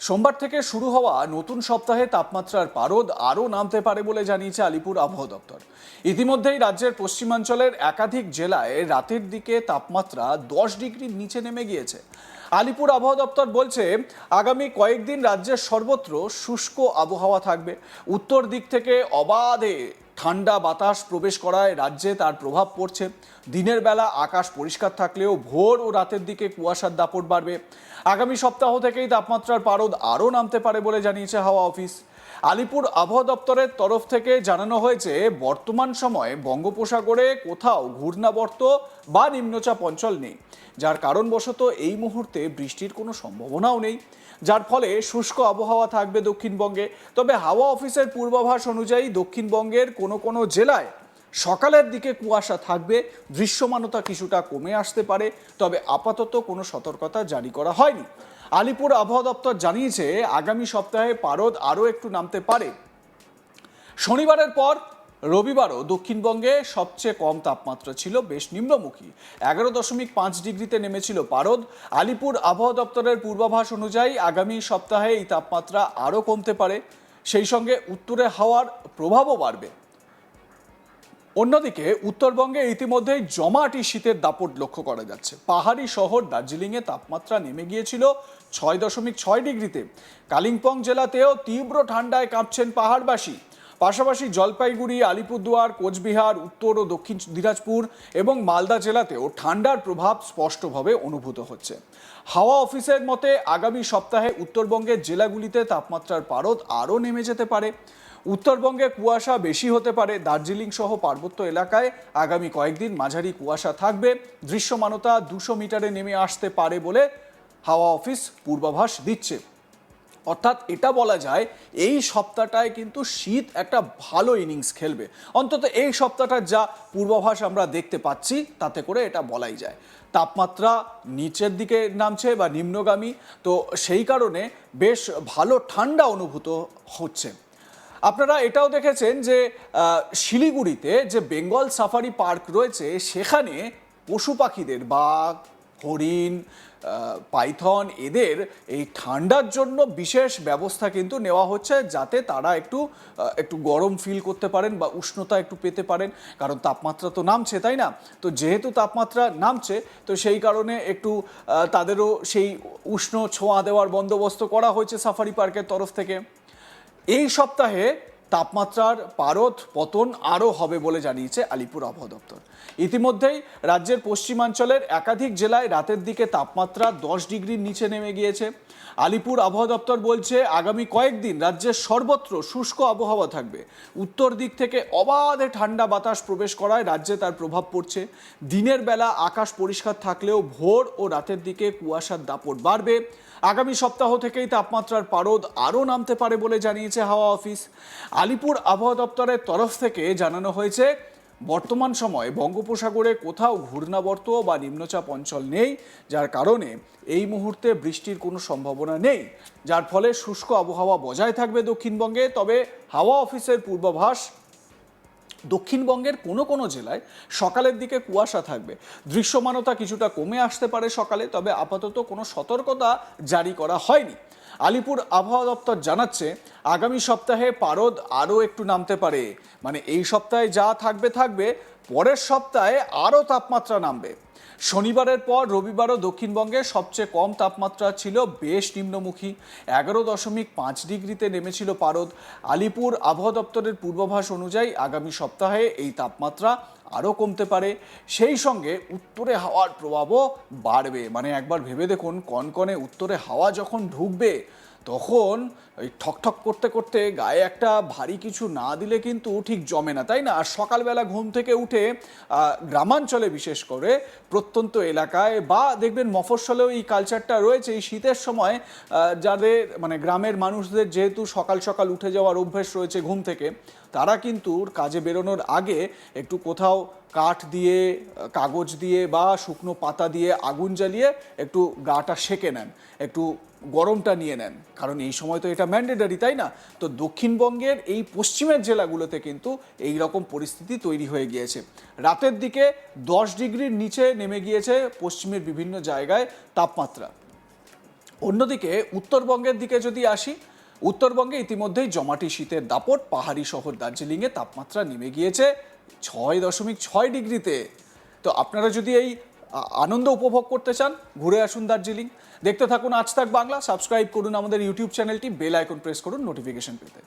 সোমবার থেকে শুরু হওয়া নতুন সপ্তাহে তাপমাত্রার পারদ আরও নামতে পারে বলে জানিয়েছে আলিপুর আবহাওয়া দপ্তর। ইতিমধ্যেই রাজ্যের পশ্চিমাঞ্চলের একাধিক জেলায় রাতের দিকে তাপমাত্রা 10 ডিগ্রির নিচে নেমে গিয়েছে। আলিপুর আবহাওয়া দপ্তর বলছে, আগামী কয়েকদিন রাজ্যের সর্বত্র শুষ্ক আবহাওয়া থাকবে। উত্তর দিক থেকে অবাধে ঠান্ডা বাতাস প্রবেশ করায় রাজ্যে তার প্রভাব পড়ছে। দিনের বেলা আকাশ পরিষ্কার থাকলেও ভোর ও রাতের দিকে কুয়াশার দাপট বাড়বে। আগামী সপ্তাহ থেকেই তাপমাত্রার পারদ আরও নামতে পারে বলে জানিয়েছে হাওয়া অফিস। আলিপুর আবহাওয়া দপ্তরের তরফ থেকে জানানো হয়েছে, বর্তমান সময়ে বঙ্গোপসাগরে কোথাও ঘূর্ণাবর্ত বা নিম্নচাপ অঞ্চল নেই, যার কারণবশত এই মুহূর্তে বৃষ্টির কোনো সম্ভাবনাও নেই, যার ফলে শুষ্ক আবহাওয়া থাকবে দক্ষিণবঙ্গে। তবে হাওয়া অফিসের পূর্বাভাস অনুযায়ী দক্ষিণবঙ্গের কোনো কোনো জেলায় সকালের দিকে কুয়াশা থাকবে, দৃশ্যমানতা কিছুটা কমে আসতে পারে, তবে আপাতত কোনো সতর্কতা জারি করা হয়নি। আলিপুর আবহাওয়া দপ্তর জানিয়েছে, আগামী সপ্তাহে পারদ আরও একটু নামতে পারে। শনিবারের পর রবিবারও দক্ষিণবঙ্গে সবচেয়ে কম তাপমাত্রা ছিল বেশ নিম্নমুখী, 11.5 ডিগ্রিতে নেমেছিল পারদ। আলিপুর আবহাওয়া দপ্তরের পূর্বাভাস অনুযায়ী আগামী সপ্তাহে এই তাপমাত্রা আরও কমতে পারে, সেই সঙ্গে উত্তরে হাওয়ার প্রভাবও বাড়বে। অন্যদিকে উত্তরবঙ্গে ইতিমধ্যেই জমাটি শীতের দাপট লক্ষ্য করা যাচ্ছে। পাহাড়ি শহর দার্জিলিংয়ে তাপমাত্রা নেমে গিয়েছিল 6.6 ডিগ্রিতে। কালিম্পং জেলাতেও তীব্র ঠান্ডায় কাঁপছেন পাহাড়বাসী। পাশাপাশি জলপাইগুড়ি, আলিপুরদুয়ার, কোচবিহার, উত্তর ও দক্ষিণ দিনাজপুর এবং মালদা জেলাতেও ঠান্ডার প্রভাব স্পষ্টভাবে অনুভূত হচ্ছে। হাওয়া অফিসের মতে, আগামী সপ্তাহে উত্তরবঙ্গের জেলাগুলিতে তাপমাত্রার পারদ আরও নেমে যেতে পারে। উত্তরবঙ্গে কুয়াশা বেশি হতে পারে। দার্জিলিং সহ পার্বত্য এলাকায় আগামী কয়েকদিন মাঝারি কুয়াশা থাকবে। দৃশ্যমানতা 200 মিটারে নেমে আসতে পারে বলে হাওয়া অফিস পূর্বাভাস দিচ্ছে। অর্থাৎ এটা বলা যায়, এই সপ্তাহটায় কিন্তু শীত একটা ভালো ইনিংস খেলবে। অন্তত এই সপ্তাহটার যা পূর্বাভাস আমরা দেখতে পাচ্ছি, তাতে করে এটা বলাই যায়। তাপমাত্রা নিচের দিকে নামছে বা নিম্নগামী, তো সেই কারণে বেশ ভালো ঠান্ডা অনুভূত হচ্ছে। আপনারা এটাও দেখেছেন যে শিলিগুড়িতে যে বেঙ্গল সাফারি পার্ক রয়েছে, সেখানে পশু পাখিদের, বাঘ, হরিণ, পাইথন, এদের এই ঠান্ডার জন্য বিশেষ ব্যবস্থা কিন্তু নেওয়া হচ্ছে, যাতে তারা একটু গরম ফিল করতে পারেন বা উষ্ণতা একটু পেতে পারেন। কারণ তাপমাত্রা তো নামছে, তাই না? তো যেহেতু তাপমাত্রা নামছে, তো সেই কারণে একটু তাদেরও সেই উষ্ণ ছোঁয়া দেওয়ার বন্দোবস্ত করা হয়েছে সাফারি পার্কের তরফ থেকে। এই সপ্তাহে তাপমাত্রার পারদ পতন আরও হবে বলে জানিয়েছে আলিপুর আবহাওয়া দপ্তর। ইতিমধ্যেই রাজ্যের পশ্চিমাঞ্চলের একাধিক জেলায় রাতের দিকে তাপমাত্রা 10 ডিগ্রির নিচে নেমে গিয়েছে। আলিপুর আবহাওয়া দপ্তর বলছে, আগামী কয়েকদিন রাজ্যের সর্বত্র শুষ্ক আবহাওয়া থাকবে। উত্তর দিক থেকে অবাধে ঠান্ডা বাতাস প্রবেশ করায় রাজ্যে তার প্রভাব পড়ছে। দিনের বেলা আকাশ পরিষ্কার থাকলেও ভোর ও রাতের দিকে কুয়াশার দাপট বাড়বে। আগামী সপ্তাহ থেকেই তাপমাত্রার পারদ আরও নামতে পারে বলে জানিয়েছে হাওয়া অফিস। আলিপুর আবহাওয়া দপ্তরের তরফ থেকে জানানো হয়েছে, বর্তমান সময়ে বঙ্গোপসাগরে কোথাও ঘূর্ণাবর্ত বা নিম্নচাপ অঞ্চল নেই, যার কারণে এই মুহূর্তে বৃষ্টির কোনো সম্ভাবনা নেই, যার ফলে শুষ্ক আবহাওয়া বজায় থাকবে দক্ষিণবঙ্গে। তবে হাওয়া অফিসের পূর্বাভাস, দক্ষিণবঙ্গের কোনো কোনো জেলায় সকালের দিকে কুয়াশা থাকবে, দৃশ্যমানতা কিছুটা কমে আসতে পারে সকালে, তবে আপাতত কোনো সতর্কতা জারি করা হয়নি। আলিপুর আবহাওয়া দপ্তর জানাচ্ছে, আগামী সপ্তাহে পারদ আরও একটু নামতে পারে। মানে এই সপ্তাহে যা থাকবে, পরের সপ্তাহে আরও তাপমাত্রা নামবে। শনিবারের পর রবিবারও দক্ষিণবঙ্গে সবচেয়ে কম তাপমাত্রা ছিল বেশ নিম্নমুখী, 11.5 ডিগ্রিতে নেমেছিল পারদ। আলিপুর আবহাওয়া দপ্তরের পূর্বাভাস অনুযায়ী আগামী সপ্তাহে এই তাপমাত্রা আরও কমতে পারে, সেই সঙ্গে উত্তরে হাওয়ার প্রভাবও বাড়বে। মানে একবার ভেবে দেখুন, কনকনে উত্তরে হাওয়া যখন ঢুকবে, তখন ওই ঠকঠক করতে করতে গায়ে একটা ভারী কিছু না দিলে কিন্তু ঠিক জমে না, তাই না? আর সকালবেলা ঘুম থেকে উঠে গ্রামাঞ্চলে, বিশেষ করে প্রত্যন্ত এলাকায় বা দেখবেন মফস্বলেও এই কালচারটা রয়েছে, এই শীতের সময় যাদের মানে গ্রামের মানুষদের যেহেতু সকাল সকাল উঠে যাওয়ার অভ্যেস রয়েছে ঘুম থেকে, তারা কিন্তু কাজে বেরোনোর আগে একটু কোথাও কাঠ দিয়ে, কাগজ দিয়ে বা শুকনো পাতা দিয়ে আগুন জ্বালিয়ে একটু গাটা সেঁকে নেন, একটু গরমটা নিয়ে নেন, কারণ এই সময় তো এটা ম্যান্ডেটারি, তাই না? তো দক্ষিণবঙ্গের এই পশ্চিমের জেলাগুলোতে কিন্তু এই রকম পরিস্থিতি তৈরি হয়ে গিয়েছে। রাতের দিকে 10 ডিগ্রির নিচে নেমে গিয়েছে পশ্চিমের বিভিন্ন জায়গায় তাপমাত্রা। অন্যদিকে উত্তরবঙ্গের দিকে যদি আসি, উত্তরবঙ্গে ইতিমধ্যেই জমাটি শীতের দাপট। পাহাড়ি শহর দার্জিলিংয়ে তাপমাত্রা নেমে গিয়েছে 6.6 ডিগ্রিতে। তো আপনারা যদি এই আনন্দ উপভোগ করতে চান, ঘুরে আসুন দার্জিলিং। দেখতে থাকুন আজ তাক বাংলা, সাবস্ক্রাইব করুন আমাদের ইউটিউব চ্যানেলটি, বেল আইকন প্রেস করুন নোটিফিকেশন পেতে।